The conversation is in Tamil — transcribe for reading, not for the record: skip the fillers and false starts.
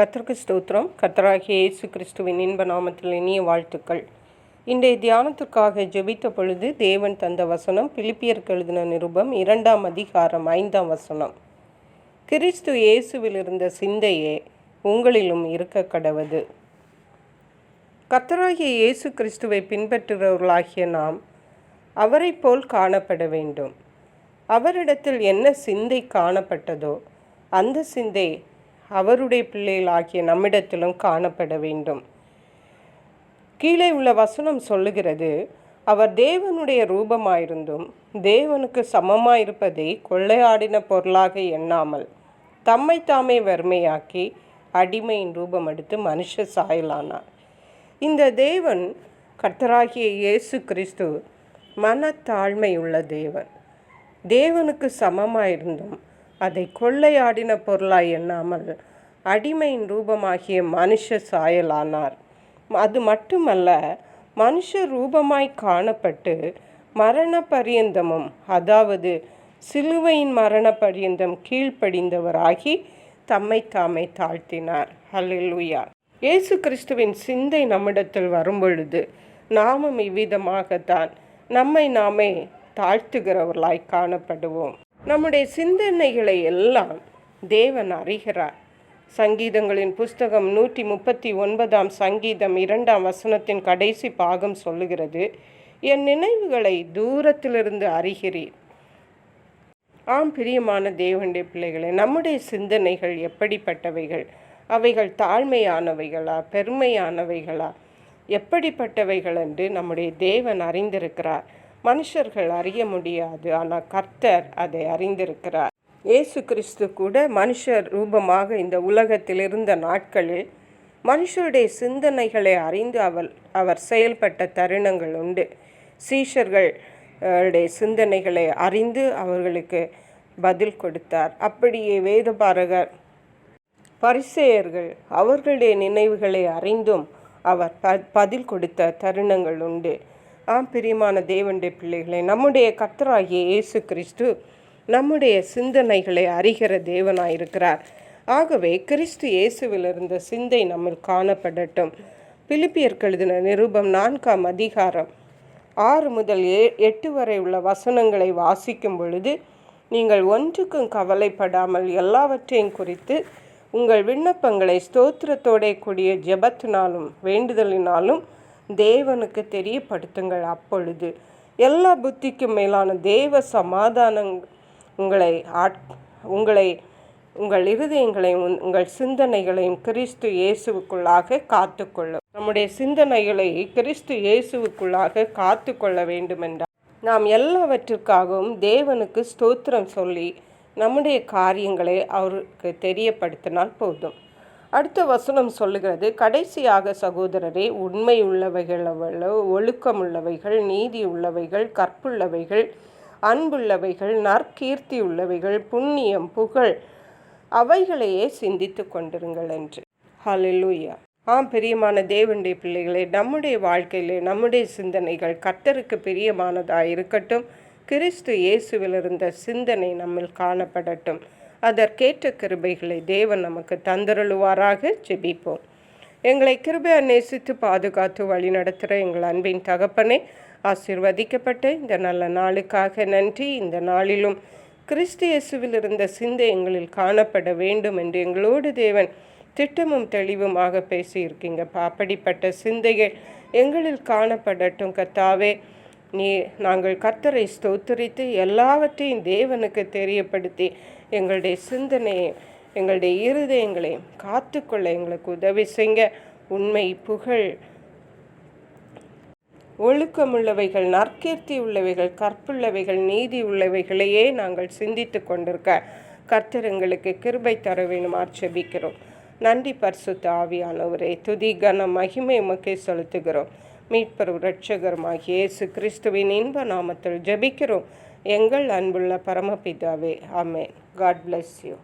கர்த்தருக்கு ஸ்தோத்திரம். கர்த்தராகிய இயேசு கிறிஸ்துவின் இன்ப நாமத்தில் இனிய வாழ்த்துக்கள். இன்றைய தியானத்திற்காக ஜெபித்த பொழுது தேவன் தந்த வசனம் பிலிப்பியருக்கு எழுதின நிருபம் 2ஆம் அதிகாரம் 5ஆம் வசனம். கிறிஸ்து இயேசுவில் இருந்த சிந்தையே உங்களிலும் இருக்க கடவது. கர்த்தராகிய இயேசு கிறிஸ்துவை பின்பற்றுகிறவர்களாகிய நாம் அவரை போல் காணப்பட வேண்டும். அவரிடத்தில் என்ன சிந்தை காணப்பட்டதோ அந்த சிந்தை அவருடைய பிள்ளைகளாகிய நம்மிடத்திலும் காணப்பட வேண்டும். கீழே உள்ள வசனம் சொல்லுகிறது, அவர் தேவனுடைய ரூபமாயிருந்தும் தேவனுக்கு சமமாயிருப்பதை கொள்ளையாடின பொருளாக எண்ணாமல் தம்மை தாமே வறுமையாக்கி அடிமையின் ரூபம் எடுத்து மனுஷ சாயலானார். இந்த தேவன் கர்த்தராகிய இயேசு கிறிஸ்து மனத்தாழ்மையுள்ள தேவன். தேவனுக்கு சமமாயிருந்தும் அதை கொள்ளையாடின பொருளாய் எண்ணாமல் அடிமையின் ரூபமாகிய மனுஷ சாயலானார். அது மட்டுமல்ல, மனுஷ ரூபமாய் காணப்பட்டு மரண பரியந்தமும், அதாவது சிலுவையின் மரண பரியந்தம் கீழ்ப்படிந்தவராகி தம்மை தாமே தாழ்த்தினார். ஹல்லேலூயா. இயேசு கிறிஸ்துவின் சிந்தை நம்மிடத்தில் வரும்பொழுது நாமும் இவ்விதமாகத்தான் நம்மை நாமே தாழ்த்துகிறவர்களாய் காணப்படுவோம். நம்முடைய சிந்தனைகளை எல்லாம் தேவன் அறிகிறார். சங்கீதங்களின் புஸ்தகம் 139ஆம் சங்கீதம் 2ஆம் வசனத்தின் கடைசி பாகம் சொல்லுகிறது, என் நினைவுகளை தூரத்திலிருந்து அறிகிறீர். ஆம் பிரியமான தேவனுடைய பிள்ளைகளே, நம்முடைய சிந்தனைகள் எப்படிப்பட்டவைகள்? அவைகள் தாழ்மையானவைகளா, பெருமையானவைகளா, எப்படிப்பட்டவைகள் என்று நம்முடைய தேவன் அறிந்திருக்கிறார். மனுஷர்கள் அறிய முடியாது, ஆனால் கர்த்தர் அதை அறிந்திருக்கிறார். இயேசு கிறிஸ்து கூட மனுஷர் ரூபமாக இந்த உலகத்தில் இருந்த நாட்களில் மனுஷருடைய சிந்தனைகளை அறிந்து அவர் செயல்பட்ட தருணங்கள் உண்டு. சீஷர்களுடைய சிந்தனைகளை அறிந்து அவர்களுக்கு பதில் கொடுத்தார். அப்படியே வேதபாரகர் பரிசேயர்கள் அவர்களுடைய நினைவுகளை அறிந்தும் அவர் பதில் கொடுத்த தருணங்கள் உண்டு. பிரியமான தேவனுடைய பிள்ளைகளை, நம்முடைய கர்த்தராகிய இயேசு கிறிஸ்து நம்முடைய சிந்தனைகளை அறிகிற தேவனாயிருக்கிறார். ஆகவே கிறிஸ்து இயேசுவில் இருந்த சிந்தை நம்மில் காணப்படட்டும். பிலிப்பியருக்கு எழுதின நிருபம் 4ஆம் அதிகாரம் 6 முதல் 8 வரை உள்ள வசனங்களை வாசிக்கும் பொழுது, நீங்கள் ஒன்றுக்கும் கவலைப்படாமல் எல்லாவற்றையும் குறித்து உங்கள் விண்ணப்பங்களை ஸ்தோத்திரத்தோட கூடிய ஜெபத்தினாலும் வேண்டுதலினாலும் தேவனுக்கு தெரியப்படுத்துங்கள். அப்பொழுது எல்லா புத்திக்கும் மேலான தேவ சமாதானம் உங்கள் இருதயங்களையும் உங்கள் சிந்தனைகளையும் கிறிஸ்து இயேசுவுக்குள்ளாக காத்துக்கொள்ளும். நம்முடைய சிந்தனைகளை கிறிஸ்து இயேசுவுக்குள்ளாக காத்து கொள்ள வேண்டுமென்றால் நாம் எல்லாவற்றிற்காகவும் தேவனுக்கு ஸ்தோத்திரம் சொல்லி நம்முடைய காரியங்களை அவருக்கு தெரியப்படுத்தினால் போதும். அடுத்த வசனம் சொல்லுகிறது, கடைசியாக சகோதரரே, உண்மை உள்ளவைகள், ஒழுக்கமுள்ளவைகள், நீதி உள்ளவைகள், கற்புள்ளவைகள், அன்புள்ளவைகள், நற்கீர்த்தி உள்ளவைகள், புண்ணியம், புகழ், அவைகளையே சிந்தித்து கொண்டிருங்கள் என்று. ஹல்லேலூயா. பிரியமான தேவனுடைய பிள்ளைகளே, நம்முடைய வாழ்க்கையிலே நம்முடைய சிந்தனைகள் கர்த்தருக்கு பிரியமானதாக இருக்கட்டும். கிறிஸ்து இயேசுவில் இருந்த சிந்தனை நம்மில் காணப்படட்டும். அதற்கேற்ற கிருபைகளை தேவன் நமக்கு தந்தருளுவாராக. ஜெபிப்போம். எங்களை கிருபையை நேசித்து பாதுகாத்து வழி நடத்துகிற எங்கள் அன்பின் தகப்பனே, ஆசீர்வதிக்கப்பட்ட இந்த நல்ல நாளுக்காக நன்றி. இந்த நாளிலும் கிறிஸ்து இயேசுவில் இருந்த சிந்தை எங்களில் காணப்பட வேண்டும் என்று எங்களோடு தேவன் திட்டமும் தெளிவுமாக பேசியிருக்கீங்க. அப்படிப்பட்ட சிந்தைகள் எங்களில் காணப்படட்டும் கர்த்தாவே. நாங்கள் கர்த்தரை ஸ்தோத்திரித்து எல்லாவற்றையும் தேவனுக்கு தெரியப்படுத்தி எங்களுடைய சிந்தனையை எங்களுடைய இருதயங்களையும் காத்துக்கொள்ள எங்களுக்கு உதவி செய்ய. உண்மை, புகழ், ஒழுக்கமுள்ளவைகள், நற்கீர்த்தி உள்ளவைகள், கற்புள்ளவைகள், நீதி உள்ளவைகளையே நாங்கள் சிந்தித்து கொண்டிருக்க கர்த்தர் எங்களுக்கு கிருபை தர வேணுமா ஜெபிக்கிறோம். நன்றி பரிசுத்த ஆவியானவரே. துதி கன மகிமை உமக்கே செலுத்துகிறோம். மீட்பரும் இரட்சகருமாகிய இயேசு கிறிஸ்துவின் இன்ப நாமத்தில் ஜெபிக்கிறோம் எங்கள் அன்புள்ள பரமபிதாவே. ஆமென். God bless you.